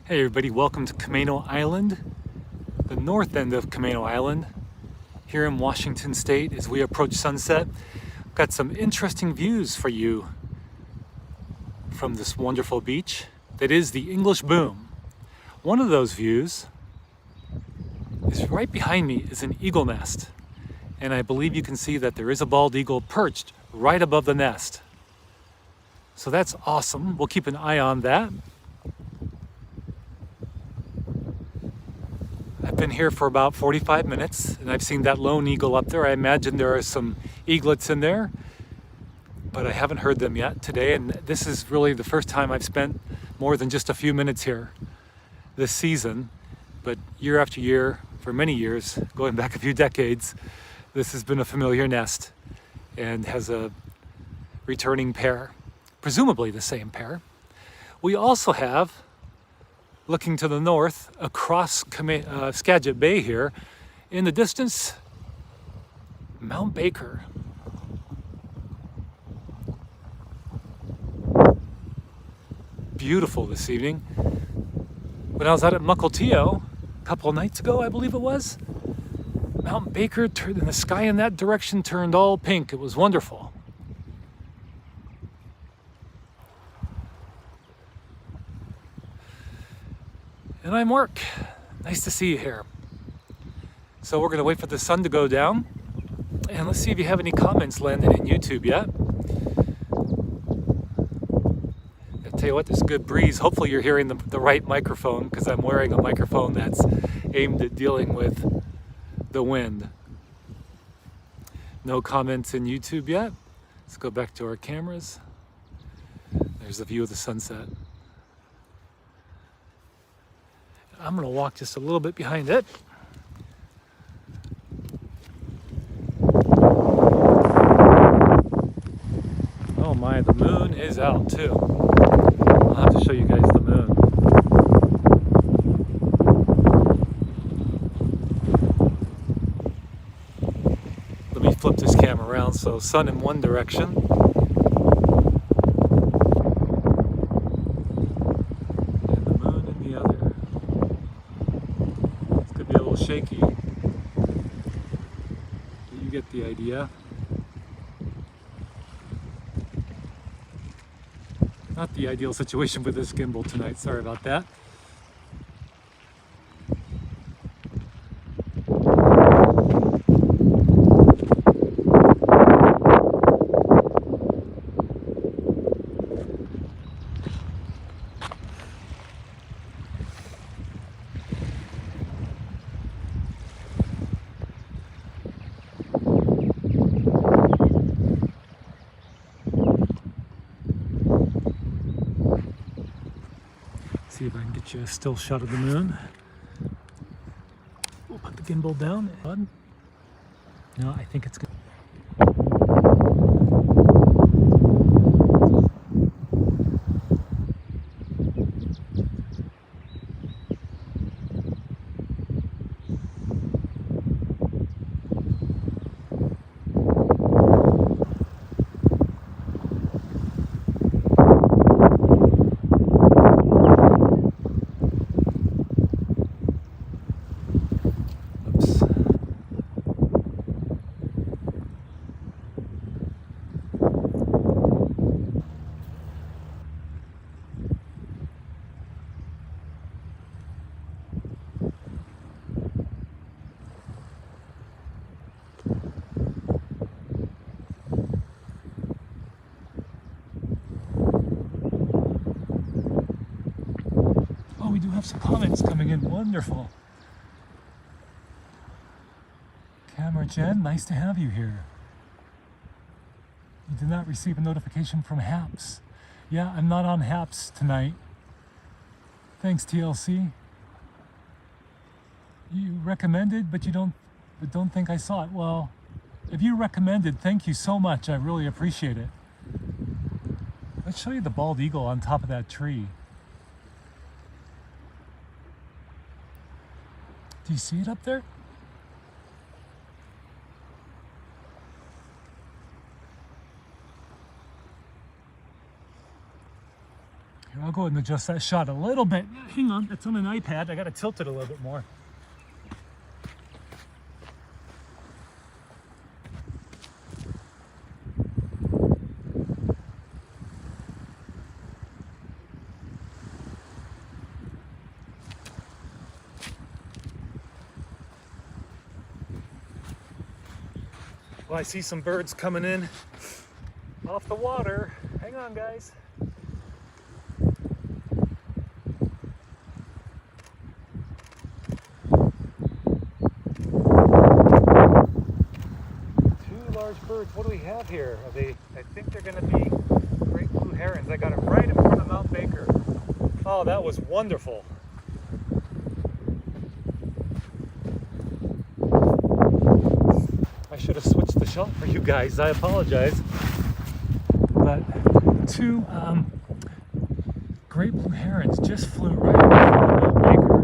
Hey everybody, welcome to Camano Island, the north end of Camano Island, here in Washington State as we approach sunset. I've got some interesting views for you from this wonderful beach that is the English Boom. One of those views is right behind me is an eagle nest, and I believe you can see that there is a bald eagle perched right above the nest. So that's awesome. We'll keep an eye on that. I've been here for about 45 minutes and I've seen that lone eagle up there. I imagine there are some eaglets in there, but I haven't heard them yet today. And this is really the first time I've spent more than just a few minutes here this season. But year after year, for many years, going back a few decades, this has been a familiar nest and has a returning pair, presumably the same pair. We also have, looking to the north, across Skagit Bay here, in the distance, Mount Baker. Beautiful this evening. When I was out at Mukilteo a couple of nights ago, I believe it was, Mount Baker turned, and the sky in that direction turned all pink. It was wonderful. And I'm Mark. Nice to see you here. So we're gonna wait for the sun to go down, and let's see if you have any comments landed in YouTube yet. I'll tell you what, there's a good breeze. Hopefully you're hearing the right microphone, because I'm wearing a microphone that's aimed at dealing with the wind. No comments in YouTube yet. Let's go back to our cameras. There's a view of the sunset. I'm going to walk just a little bit behind it. Oh my, the moon is out too. I'll have to show you guys the moon. Let me flip this camera around so sun in one direction. Shaky, but you get the idea. Not the ideal situation with this gimbal tonight, sorry about that. See if I can get you a still shot of the moon. We'll put the gimbal down. No, I think it's good. We do have some comments coming in. Wonderful. Camera Jen, nice to have you here. You did not receive a notification from HAPS. Yeah, I'm not on HAPS tonight. Thanks, TLC. You recommended, but don't think I saw it. Well, if you recommended, thank you so much. I really appreciate it. Let's show you the bald eagle on top of that tree. Do you see it up there? Here, I'll go ahead and adjust that shot a little bit. Hang on, it's on an iPad. I got to tilt it a little bit more. Well, I see some birds coming in off the water. Hang on, guys. Two large birds. What do we have here? Are they? I think they're going to be great blue herons. I got it right in front of Mount Baker. Oh, that was wonderful. I should have switched the shot for you guys. I apologize. But two great blue herons just flew right in front of Mount Baker.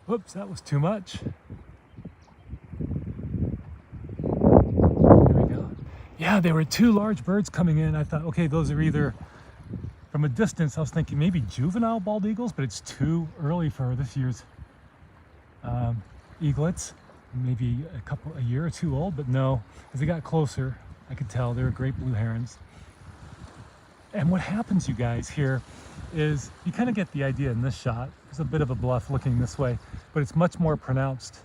Whoops, that was too much. There we go. Yeah, there were two large birds coming in. I thought, okay, those are either, from a distance, I was thinking maybe juvenile bald eagles, but it's too early for this year's eaglets. Maybe a year or two old, but no. As they got closer, I could tell they were great blue herons. And what happens, you guys, here is you kind of get the idea in this shot. There's a bit of a bluff looking this way, but it's much more pronounced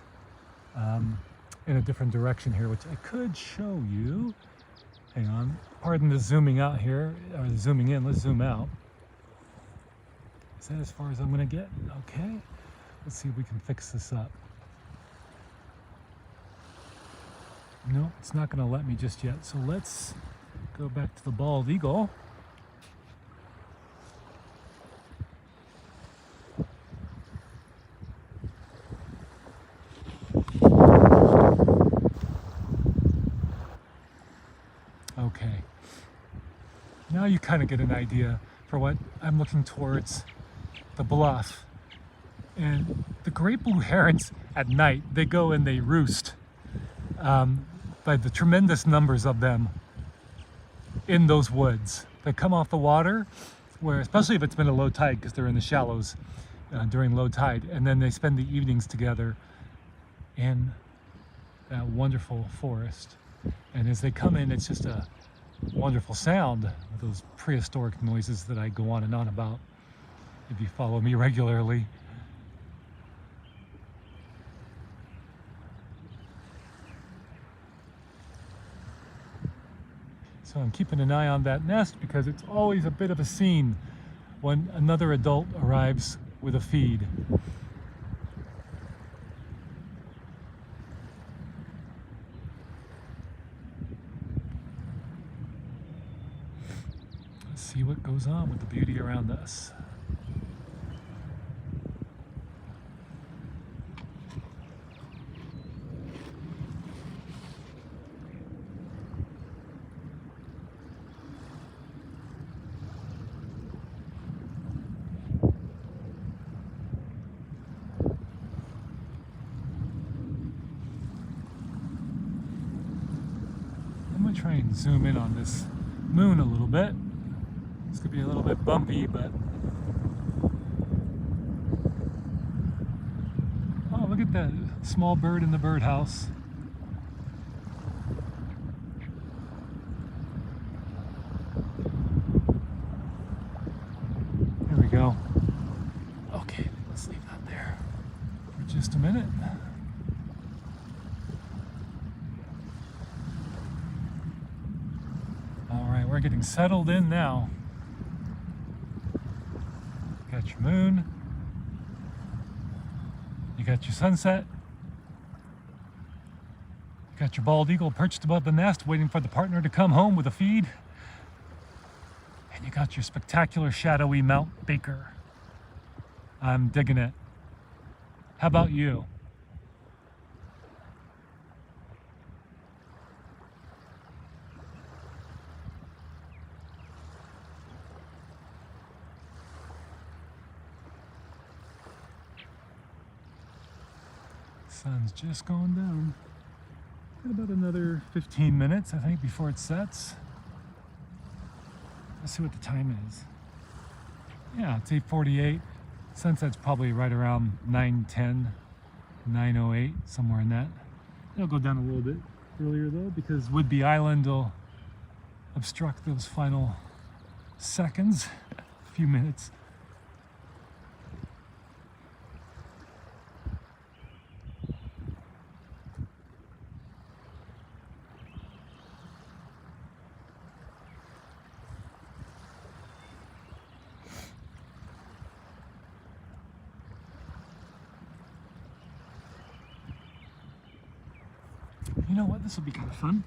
in a different direction here, which I could show you. Hang on, pardon the zooming out here, or the zooming in. Let's zoom out. Is that as far as I'm gonna get? Okay, let's see if we can fix this up. No, it's not gonna let me just yet. So let's go back to the bald eagle. Okay, now you kind of get an idea for what I'm looking towards the bluff. And the great blue herons at night, they go and they roost by the tremendous numbers of them in those woods. They come off the water, where, especially if it's been a low tide, because they're in the shallows during low tide, and then they spend the evenings together in that wonderful forest. And as they come in, it's just a wonderful sound with those prehistoric noises that I go on and on about if you follow me regularly. So I'm keeping an eye on that nest because it's always a bit of a scene when another adult arrives with a feed. Let's see what goes on with the beauty around us. I'm going to try and zoom in on this moon a little bit. It's going to be a little bit bumpy, but... Oh, look at that small bird in the birdhouse. There we go. Okay, let's leave that there for just a minute. We're getting settled in now. You got your moon. You got your sunset. You got your bald eagle perched above the nest waiting for the partner to come home with a feed. And you got your spectacular shadowy Mount Baker. I'm digging it. How about you? Sun's just going down. Got about another 15 minutes, I think, before it sets. Let's see what the time is. Yeah, it's 8:48. Sunset's probably right around 9:10, 9:08, somewhere in that. It'll go down a little bit earlier though, because Whidbey Island will obstruct those final seconds, a few minutes. You know what? This will be kind of fun.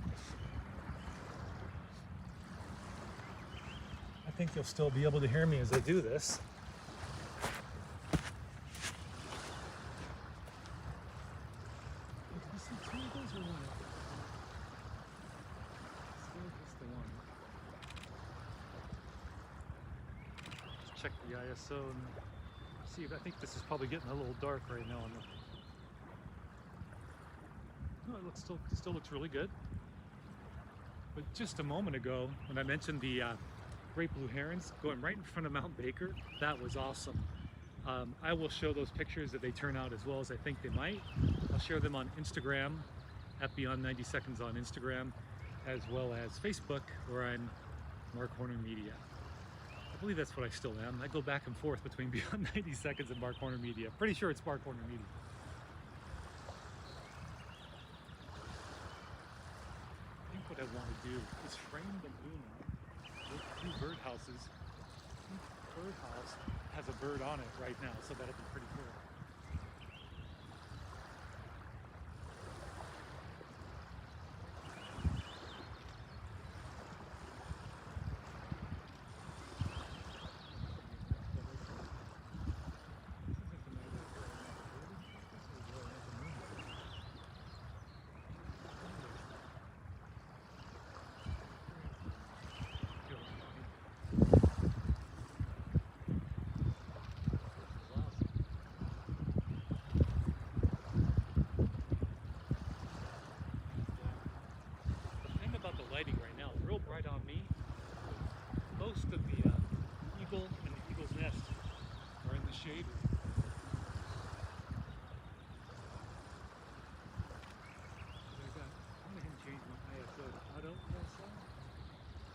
I think you'll still be able to hear me as I do this. Just check the ISO and see if I think this is probably getting a little dark right now on the. No, it still looks really good. But just a moment ago, when I mentioned the great blue herons going right in front of Mount Baker, that was awesome. I will show those pictures if they turn out as well as I think they might. I'll share them on Instagram, at Beyond 90 Seconds on Instagram, as well as Facebook, where I'm Mark Horner Media. I believe that's what I still am. I go back and forth between Beyond 90 Seconds and Mark Horner Media. Pretty sure it's Mark Horner Media. What I want to do is frame the moon with two birdhouses. Each birdhouse has a bird on it right now, so that'll be pretty cool. Lighting right now, real bright on me. Most of the eagle and the eagle's nest are in the shade. I'm going to change my ISO to auto ISO.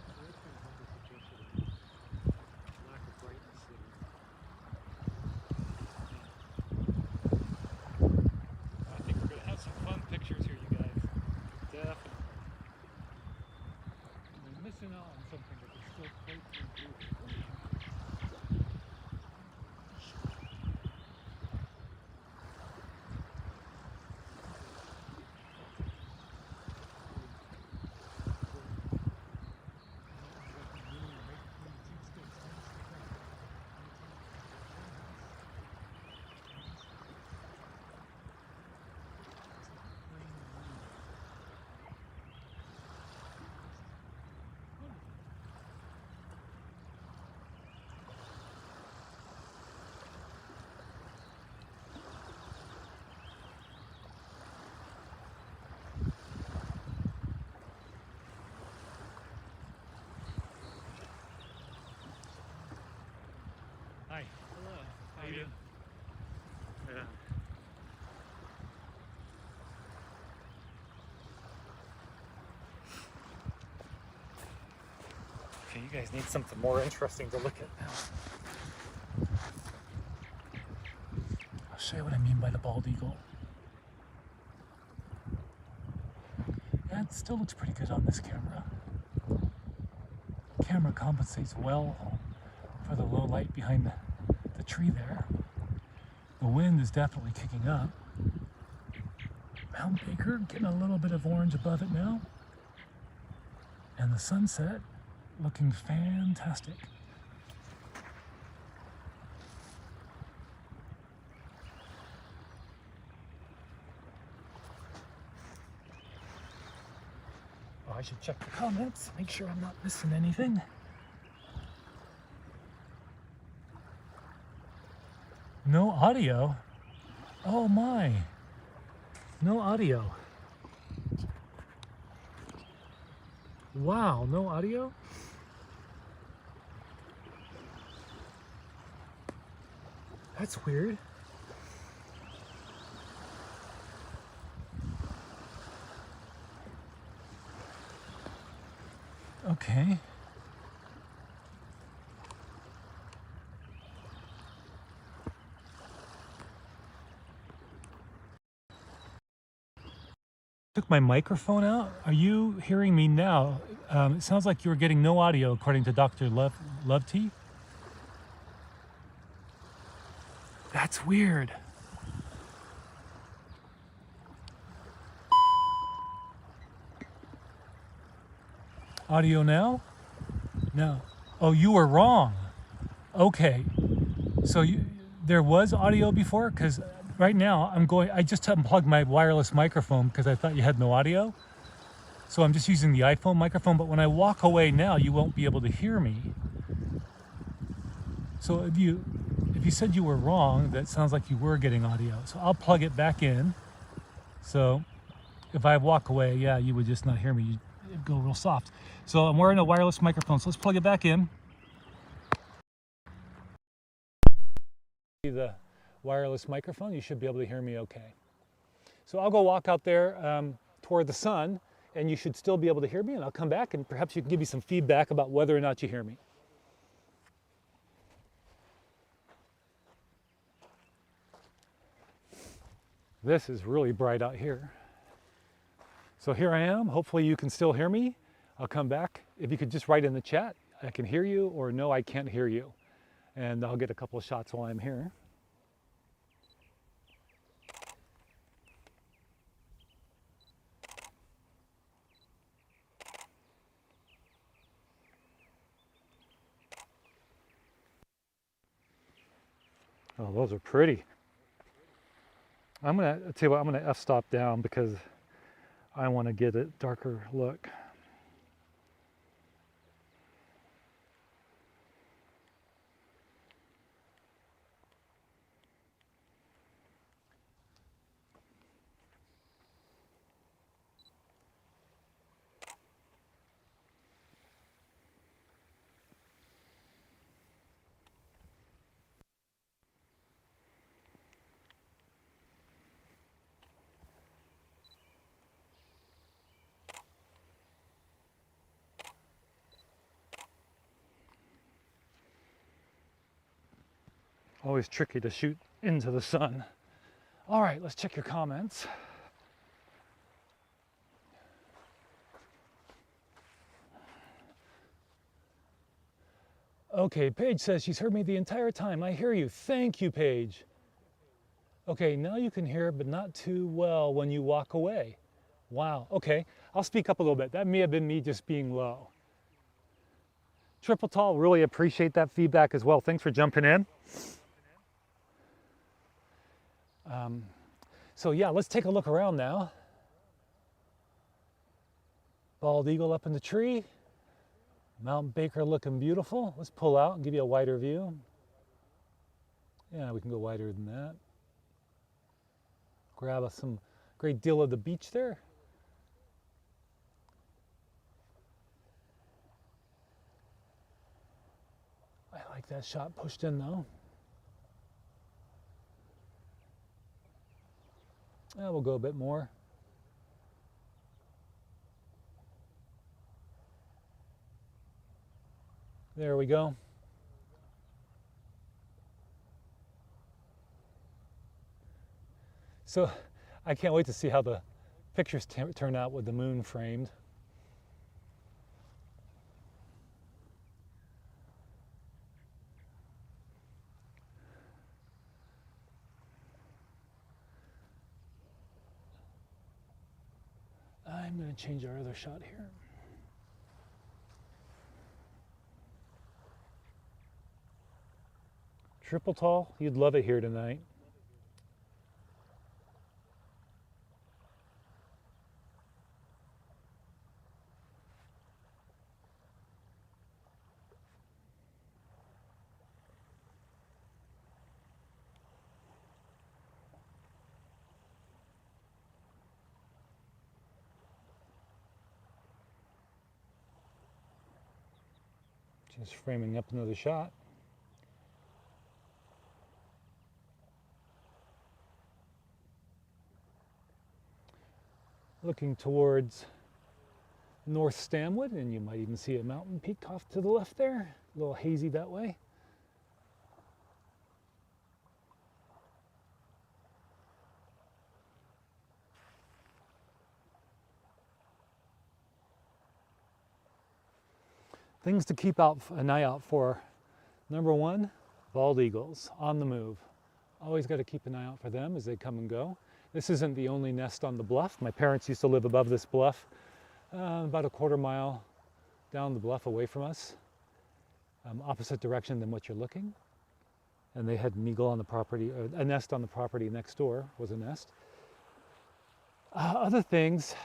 So that's going to help us adjust the lack of brightness there. I think we're going to have some fun pictures here, you guys. Definitely. Missing out on something that is still quite beautiful. Hi. Hello. How are you? Yeah. Okay, you guys need something more interesting to look at now. I'll show you what I mean by the bald eagle. Yeah, it still looks pretty good on this camera. The camera compensates well for the low light behind the tree there. The wind is definitely kicking up. Mount Baker getting a little bit of orange above it now. And the sunset looking fantastic. Oh, I should check the comments, make sure I'm not missing anything. No audio? Oh my. No audio. Wow, no audio? That's weird. Okay. Took my microphone out. Are you hearing me now? It sounds like you were getting no audio according to Dr. Lovetea. That's weird. Audio now? No. Oh, you were wrong. Okay. So there was audio before? Because right now I just unplugged my wireless microphone because I thought you had no audio. So I'm just using the iPhone microphone, but when I walk away now, you won't be able to hear me. So if you said you were wrong, that sounds like you were getting audio. So I'll plug it back in. So if I walk away, yeah, you would just not hear me. It'd go real soft. So I'm wearing a wireless microphone. So let's plug it back in. The wireless microphone, you should be able to hear me okay. So I'll go walk out there toward the sun, and you should still be able to hear me, and I'll come back and perhaps you can give me some feedback about whether or not you hear me. This is really bright out here. So here I am. Hopefully you can still hear me. I'll come back. If you could just write in the chat, I can hear you, or no, I can't hear you. And I'll get a couple of shots while I'm here. Oh, those are pretty. I'm gonna tell you what, I'm gonna f-stop down because I want to get a darker look. Always tricky to shoot into the sun. All right, let's check your comments. Okay, Paige says she's heard me the entire time. I hear you. Thank you, Paige. Okay, now you can hear, but not too well when you walk away. Wow, okay. I'll speak up a little bit. That may have been me just being low. Triple Tall, really appreciate that feedback as well. Thanks for jumping in. So yeah, let's take a look around now. Bald eagle up in the tree. Mount Baker looking beautiful. Let's pull out and give you a wider view. Yeah, we can go wider than that. Grab some great deal of the beach there. I like that shot pushed in though. Yeah, we'll go a bit more. There we go. So I can't wait to see how the pictures turn out with the moon framed. I'm going to change our other shot here. Triple Tall, you'd love it here tonight. Just framing up another shot. Looking towards North Stanwood, and you might even see a mountain peak off to the left there, a little hazy that way. Things to keep an eye out for. Number one, bald eagles on the move. Always got to keep an eye out for them as they come and go. This isn't the only nest on the bluff. My parents used to live above this bluff, about a quarter mile down the bluff away from us, opposite direction than what you're looking. And they had an eagle on the property, or a nest on the property next door was a nest. Other things,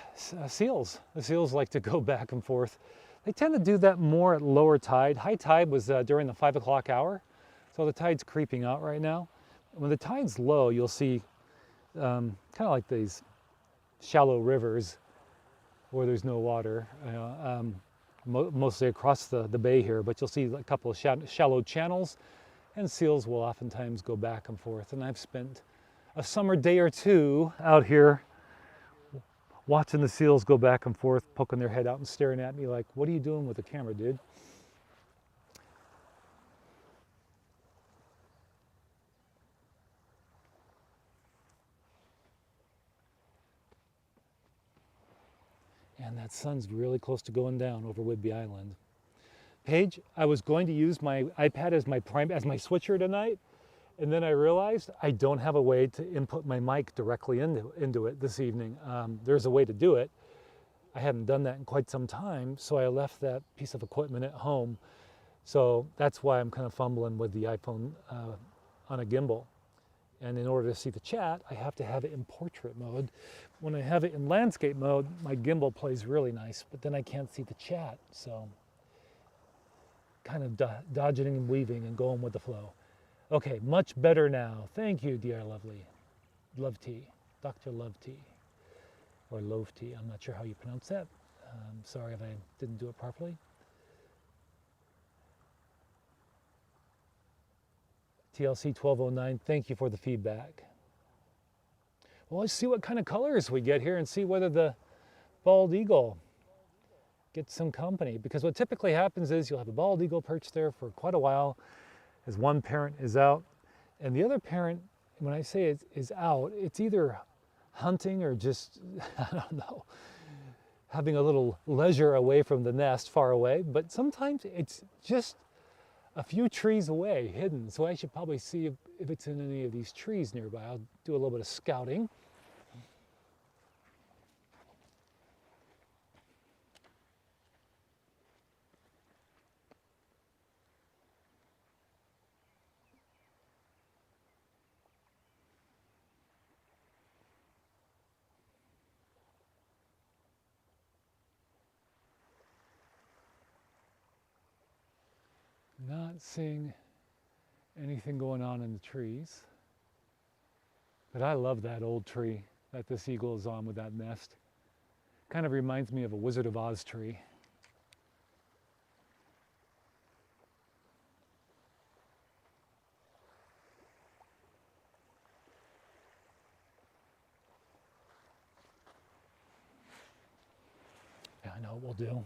seals. The seals like to go back and forth. They tend to do that more at lower tide. High tide was during the 5 o'clock hour, so the tide's creeping out right now. When the tide's low, you'll see kind of like these shallow rivers where there's no water, mostly across the bay here, but you'll see a couple of shallow channels, and seals will oftentimes go back and forth. And I've spent a summer day or two out here watching the seals go back and forth, poking their head out and staring at me like, what are you doing with the camera, dude? And that sun's really close to going down over Whidbey Island. Paige, I was going to use my iPad as my switcher tonight, and then I realized I don't have a way to input my mic directly into it this evening. There's a way to do it. I hadn't done that in quite some time, so I left that piece of equipment at home. So that's why I'm kind of fumbling with the iPhone on a gimbal. And in order to see the chat, I have to have it in portrait mode. When I have it in landscape mode, my gimbal plays really nice, but then I can't see the chat. So kind of dodging and weaving and going with the flow. Okay, much better now. Thank you, dear lovely. Love Tea, Dr. Love Tea, or Love Tea. I'm not sure how you pronounce that. Sorry if I didn't do it properly. TLC 1209, thank you for the feedback. Well, let's see what kind of colors we get here and see whether the bald eagle gets some company. Because what typically happens is you'll have a bald eagle perched there for quite a while as one parent is out. And the other parent, when I say is out, it's either hunting or just, I don't know, having a little leisure away from the nest far away. But sometimes it's just a few trees away, hidden. So I should probably see if it's in any of these trees nearby. I'll do a little bit of scouting. Not seeing anything going on in the trees, but I love that old tree that this eagle is on with that nest. Kind of reminds me of a Wizard of Oz tree. Yeah, I know what we'll do.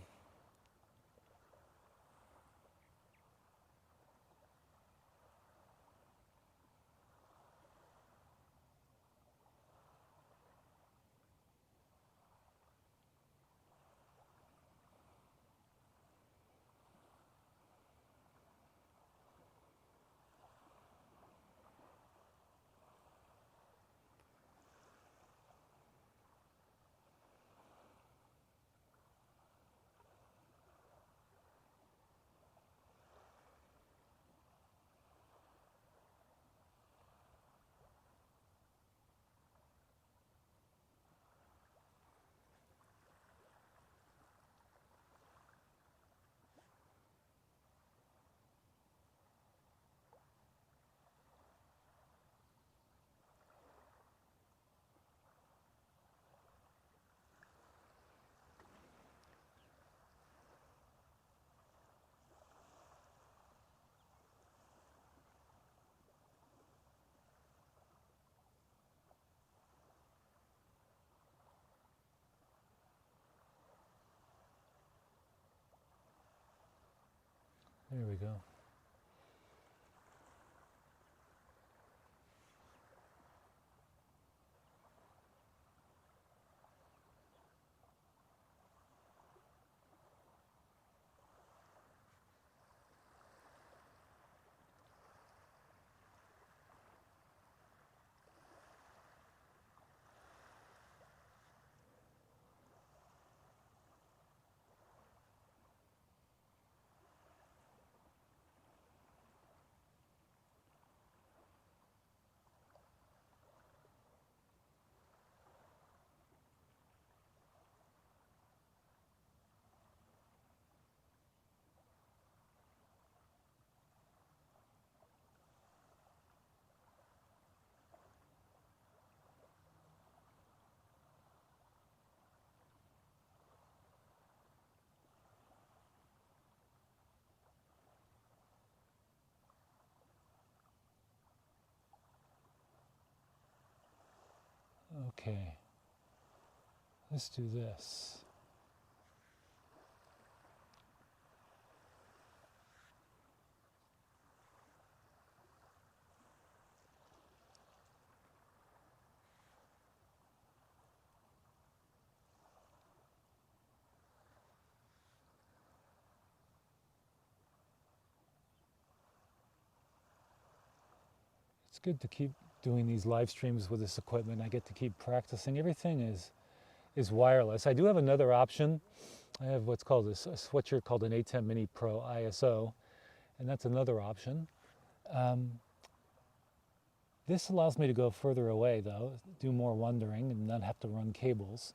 There we go. Okay, let's do this. It's good to keep doing these live streams with this equipment. I get to keep practicing. Everything is wireless. I do have another option. I have what's called a switcher called an A10 Mini Pro ISO, and that's another option. This allows me to go further away though, do more wondering and not have to run cables.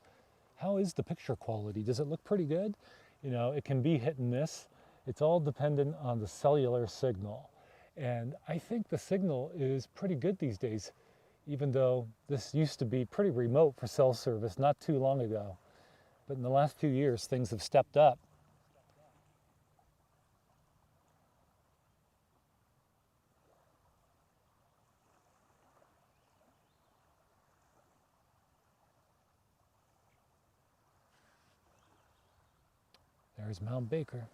How is the picture quality? Does it look pretty good? You know, it can be hit and miss. It's all dependent on the cellular signal. And I think the signal is pretty good these days, even though this used to be pretty remote for cell service not too long ago. But in the last few years, things have stepped up. There's Mount Baker.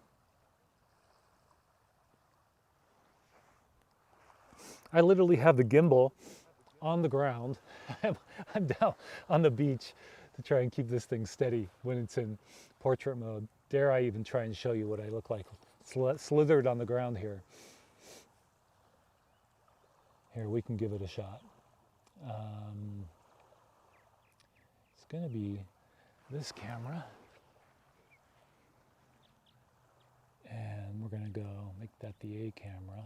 I literally have the gimbal on the ground. I'm down on the beach to try and keep this thing steady when it's in portrait mode. Dare I even try and show you what I look like slithered on the ground here. Here, we can give it a shot. It's going to be this camera. And we're going to go make that the A camera.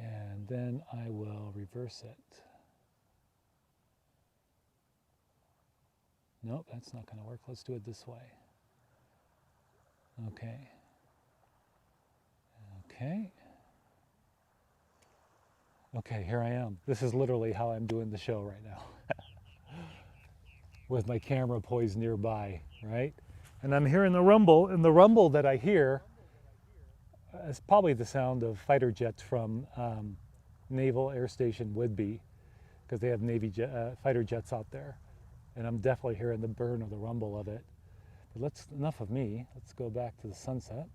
And then I will reverse it. Nope, that's not going to work. Let's do it this way. Okay. Okay. Okay, here I am. This is literally how I'm doing the show right now. With my camera poised nearby, right? And I'm hearing the rumble, and the rumble that I hear is probably the sound of fighter jets from Naval Air Station Whidbey, because they have Navy fighter jets out there. And I'm definitely hearing the burn of the rumble of it. But enough of me. Let's go back to the sunset.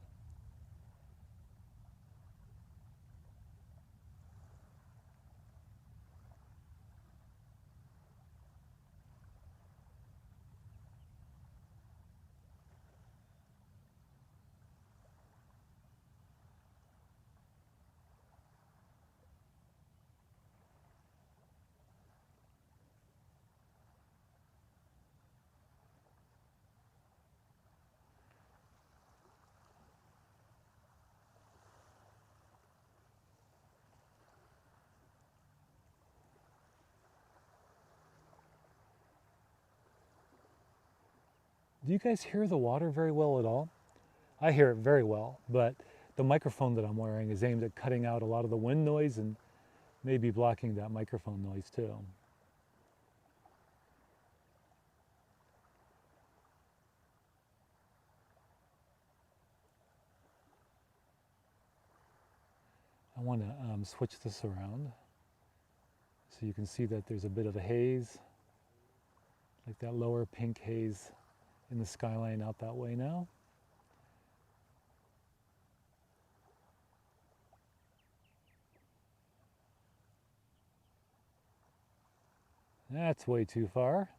Do you guys hear the water very well at all? I hear it very well, but the microphone that I'm wearing is aimed at cutting out a lot of the wind noise and maybe blocking that microphone noise too. I want to switch this around so you can see that there's a bit of a haze, like that lower pink haze in the skyline out that way now. That's way too far.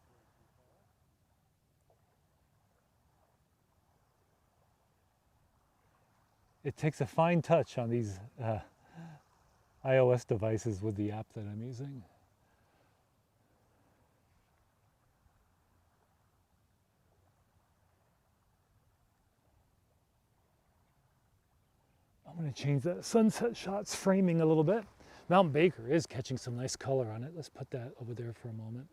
It takes a fine touch on these iOS devices with the app that I'm using. I'm going to change the sunset shots framing a little bit. Mount Baker is catching some nice color on it. Let's put that over there for a moment.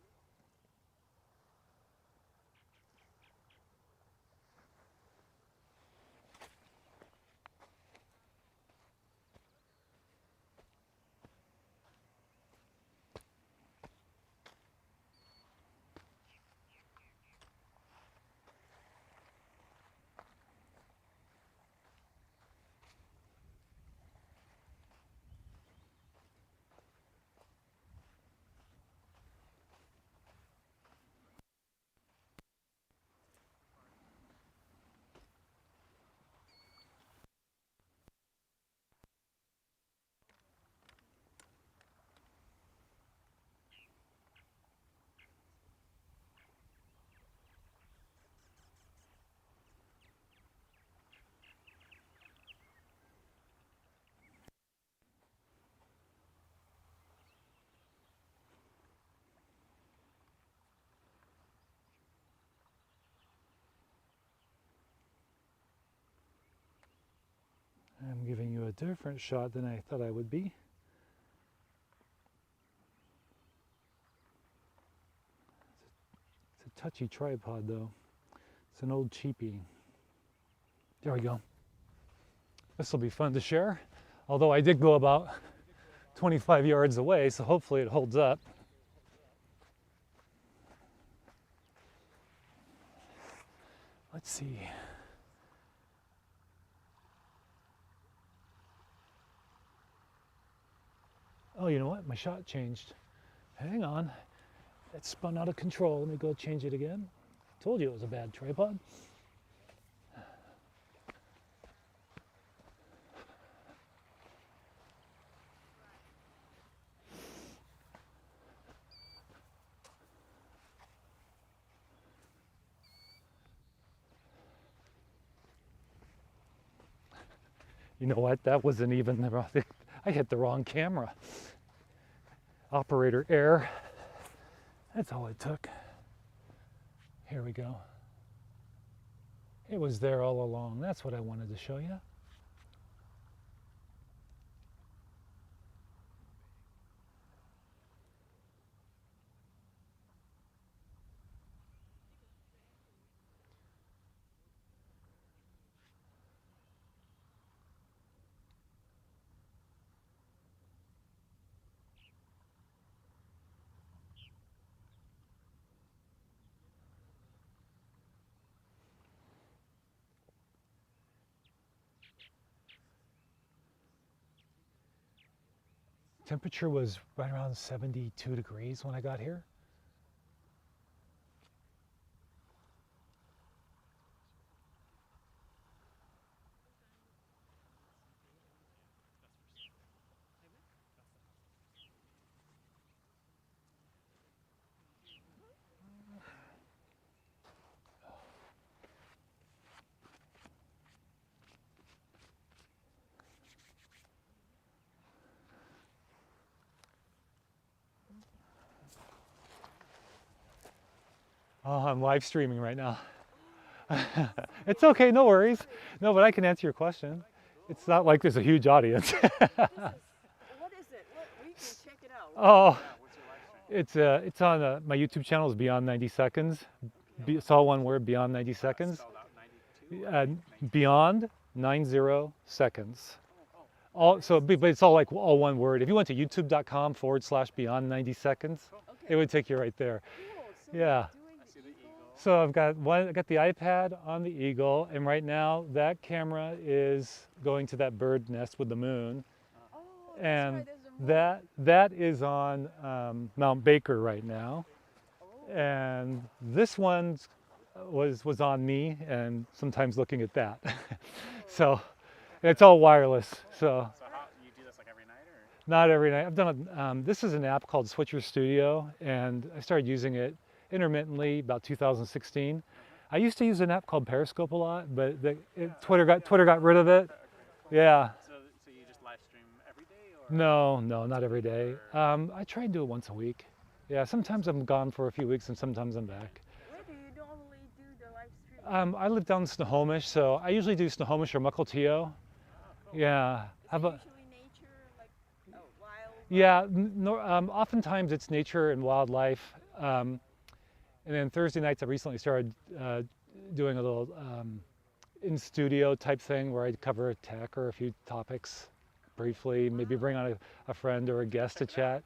I'm giving you a different shot than I thought I would be. It's a touchy tripod though. It's an old cheapie. There we go. This will be fun to share. Although I did go about 25 yards away, so hopefully it holds up. Let's see. Oh, you know what? My shot changed. Hang on. It spun out of control. Let me go change it again. Told you it was a bad tripod. You know what? That wasn't even the wrong thing. I hit the wrong camera. Operator error. That's all it took. Here we go. It was there all along. That's what I wanted to show you. Temperature was right around 72 degrees when I got here. Oh, I'm live streaming right now. It's okay, no worries. No, but I can answer your question. It's not like there's a huge audience. What is it? We can check it out. Oh, it's on my YouTube channel is Beyond 90 Seconds. It's all one word, Beyond 90 Seconds. Beyond 90 seconds. But it's all like all one word. If you went to youtube.com/Beyond 90 Seconds, it would take you right there. Cool. Yeah. So I got the iPad on the Eagle, and right now that camera is going to that bird nest with the moon, and that is on Mount Baker right now, and this one was on me, and sometimes looking at that. So it's all wireless. So how you do this like every night, Not every night. I've done this is an app called Switcher Studio, and I started using it intermittently about 2016. I used to use an app called Periscope a lot, but Twitter got rid of it. Yeah. So you just live stream every day, or No, not every day. I try and do it once a week. Yeah, sometimes I'm gone for a few weeks, and sometimes I'm back. Where do you normally do the live stream? I live down in Snohomish, so I usually do Snohomish or Mukilteo. Yeah. Is it usually nature, like wild? Yeah, no, oftentimes it's nature and wildlife. And then Thursday nights, I recently started doing a little in studio type thing where I'd cover tech or a few topics briefly, maybe bring on a friend or a guest to chat.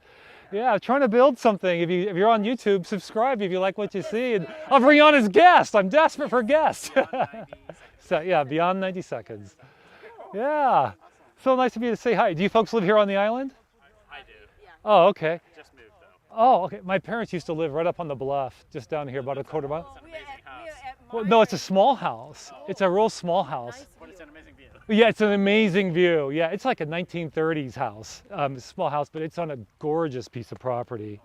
Yeah, trying to build something. If you're on YouTube, subscribe if you like what you see, and I'll bring on as guests. I'm desperate for guests. So yeah, beyond 90 seconds. Yeah, so nice of you to say hi. Do you folks live here on the island? I do. Yeah. Oh, okay. Just moved though. Oh, okay. My parents used to live right up on the bluff, just down here, about a quarter mile. Oh, an we're amazing at, house. we're at Well, my no, it's a place. small house. It's a real small house. Nice But it's view. an amazing view. Yeah, it's an amazing view. Yeah, it's like a 1930s house. It's a small house, but it's on a gorgeous piece of property.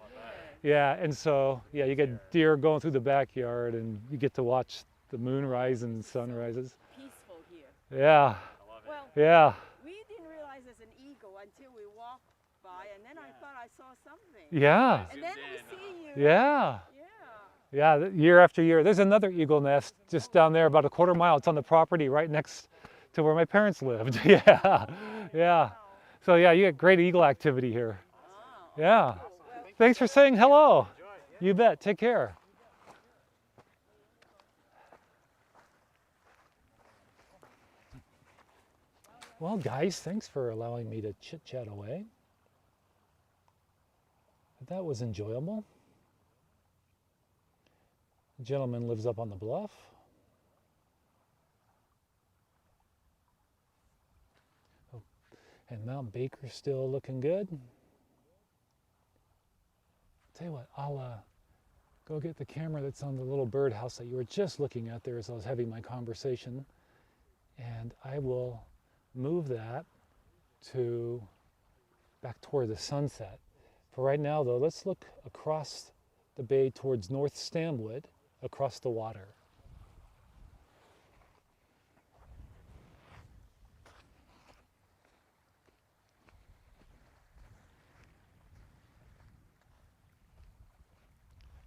Yeah, and so, yeah, you get deer going through the backyard, and you get to watch the moon rise and sunrises. Peaceful here. Yeah, I love it. Well, yeah, we didn't realize there's an eagle until we walked by, and then I thought I saw something. yeah, And then we see you. yeah. Yeah. Yeah, year after year. There's another eagle nest just down there about a quarter mile. It's on the property right next to where my parents lived. Yeah, yeah. So yeah, you get great eagle activity here. Wow. Yeah. Well, Thanks for saying hello. You bet. Take care. Well, guys, thanks for allowing me to chit-chat away. That was enjoyable. The gentleman lives up on the bluff. Oh, and Mount Baker's still looking good. Tell you what, I'll go get the camera that's on the little birdhouse that you were just looking at there as I was having my conversation, and I will move that to back toward the sunset. For right now, though, let's look across the bay towards North Stanwood, across the water.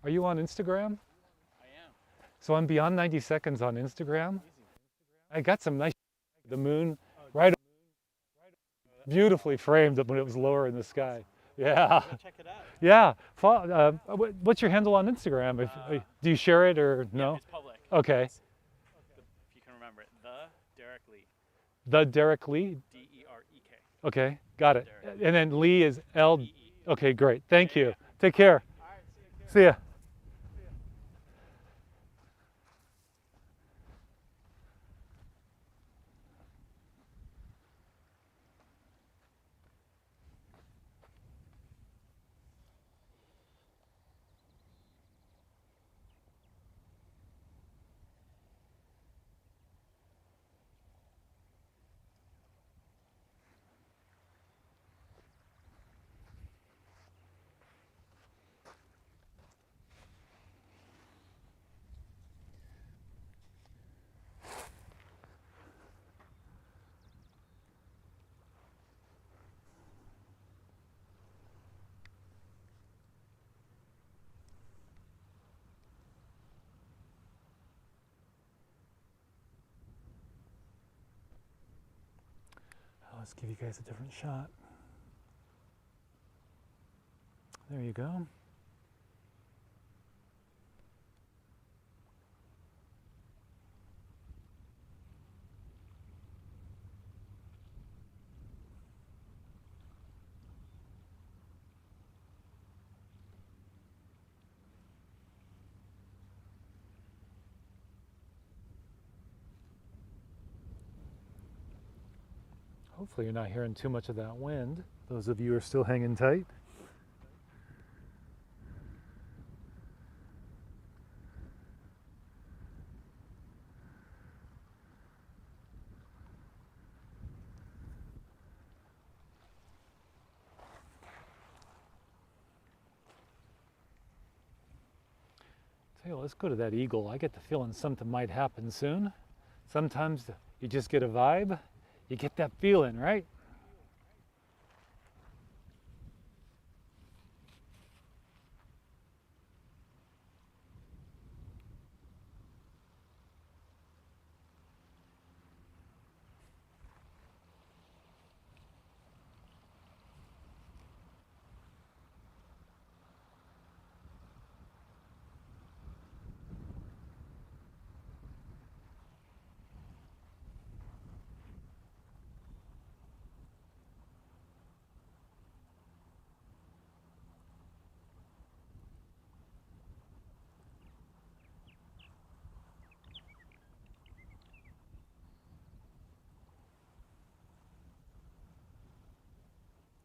Are you on Instagram? I am. So I'm beyond 90 seconds on Instagram. I got some nice, the moon right, beautifulully framed when it was lower in the sky. Yeah, Check it out. yeah. What's your handle on Instagram? Do you share it or no? It's public. Okay. It's if you can remember it, the Derek Lee. The Derek Lee. DEREK. Okay, got it. Derek. And then Lee is L. EE. Okay, great. Thank you. Take care. All right, See ya. Let's give you guys a different shot. There you go. Hopefully you're not hearing too much of that wind. Those of you who are still hanging tight. Hey, let's go to that eagle. I get the feeling something might happen soon. Sometimes you just get a vibe. You get that feeling, right?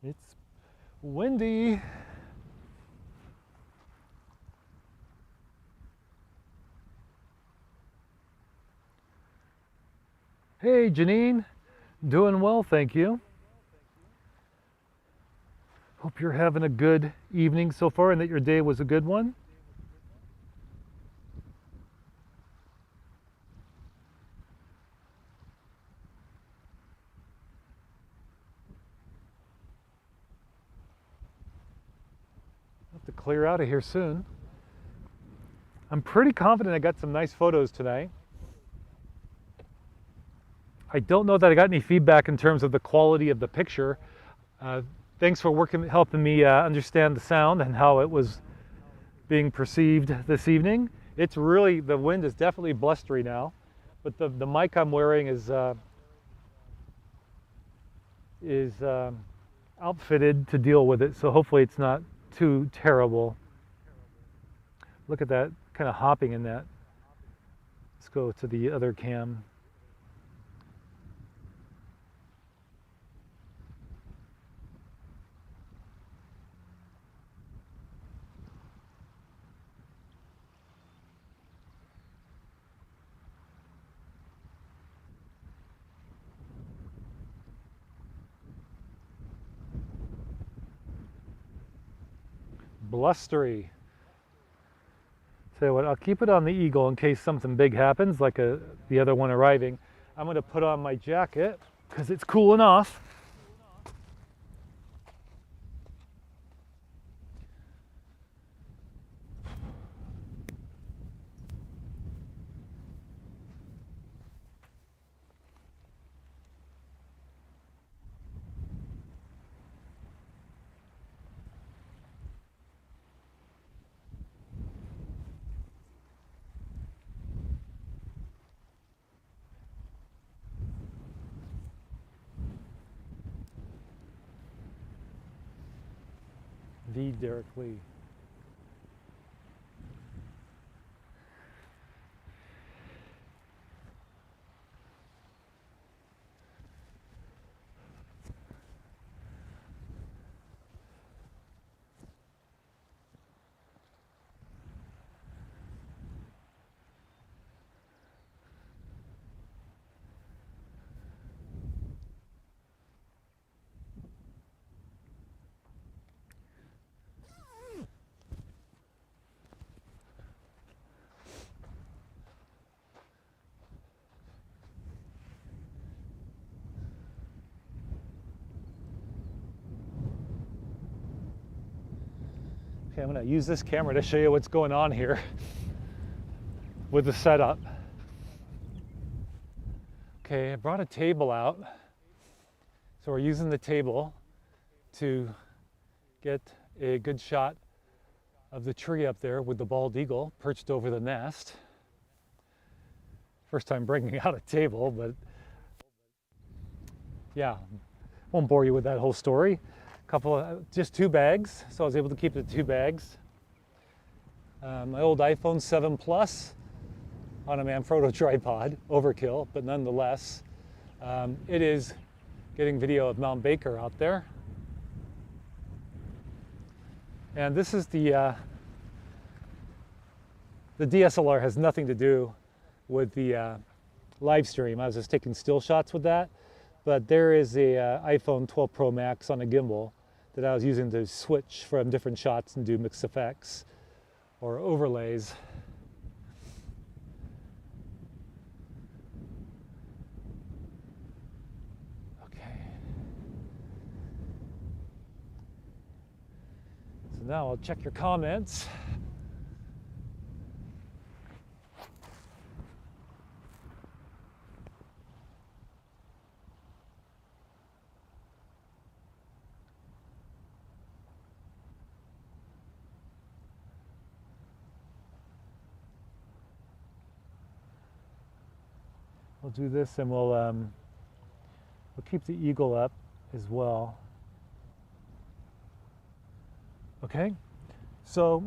It's windy. Hey, Janine. Doing well, thank you. Hope you're having a good evening so far and that your day was a good one. I'll have to clear out of here soon. I'm pretty confident I got some nice photos tonight. I don't know that I got any feedback in terms of the quality of the picture. Thanks for helping me understand the sound and how it was being perceived this evening. It's really, the wind is definitely blustery now, but the mic I'm wearing is outfitted to deal with it, so hopefully it's not too terrible. Look at that, kind of hopping in that. Let's go to the other cam. Blustery. Tell you what, I'll keep it on the eagle in case something big happens, like the other one arriving. I'm going to put on my jacket because it's cooling off. The Derek Lee. Okay, I'm going to use this camera to show you what's going on here with the setup. Okay, I brought a table out. So we're using the table to get a good shot of the tree up there with the bald eagle perched over the nest. First time bringing out a table, but yeah, won't bore you with that whole story. Just 2 bags, so I was able to keep the 2 bags. My old iPhone 7 Plus on a Manfrotto tripod, overkill, but nonetheless, it is getting video of Mount Baker out there. And this is the DSLR has nothing to do with the live stream. I was just taking still shots with that, but there is a iPhone 12 Pro Max on a gimbal that I was using to switch from different shots and do mixed effects or overlays. So now I'll check your comments. We'll do this and we'll keep the eagle up as well. Okay, so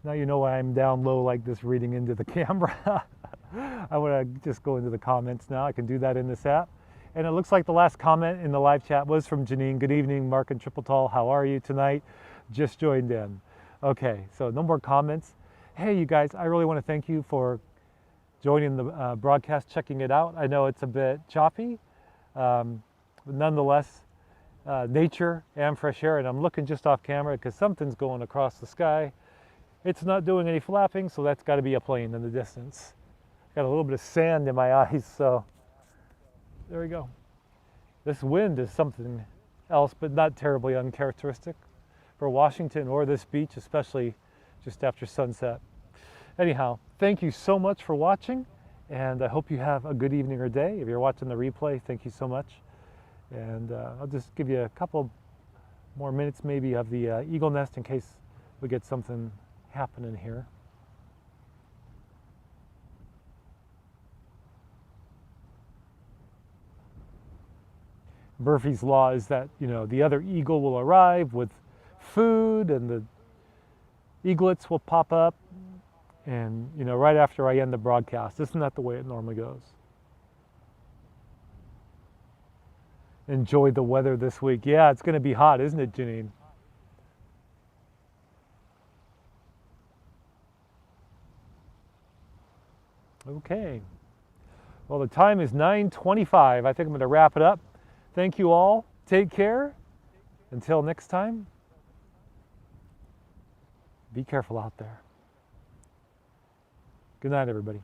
now you know why I'm down low like this reading into the camera. I want to just go into the comments now. I can do that in this app. And it looks like the last comment in the live chat was from Janine. Good evening, Mark and Triple Tall. How are you tonight? Just joined in. Okay, so no more comments. Hey, you guys, I really want to thank you for joining the broadcast, checking it out. I know it's a bit choppy, but nonetheless, nature and fresh air. And I'm looking just off camera because something's going across the sky. It's not doing any flapping, so that's got to be a plane in the distance. Got a little bit of sand in my eyes, so there we go. This wind is something else, but not terribly uncharacteristic for Washington or this beach, especially just after sunset. Anyhow, thank you so much for watching, and I hope you have a good evening or day. If you're watching the replay, thank you so much. And I'll just give you a couple more minutes maybe of the eagle nest in case we get something happening here. Murphy's Law is that, you know, the other eagle will arrive with food and the eaglets will pop up. And, you know, right after I end the broadcast. Isn't that the way it normally goes? Enjoy the weather this week. Yeah, it's going to be hot, isn't it, Janine? Okay. Well, the time is 9:25. I think I'm going to wrap it up. Thank you all. Take care. Until next time, be careful out there. Good night, everybody.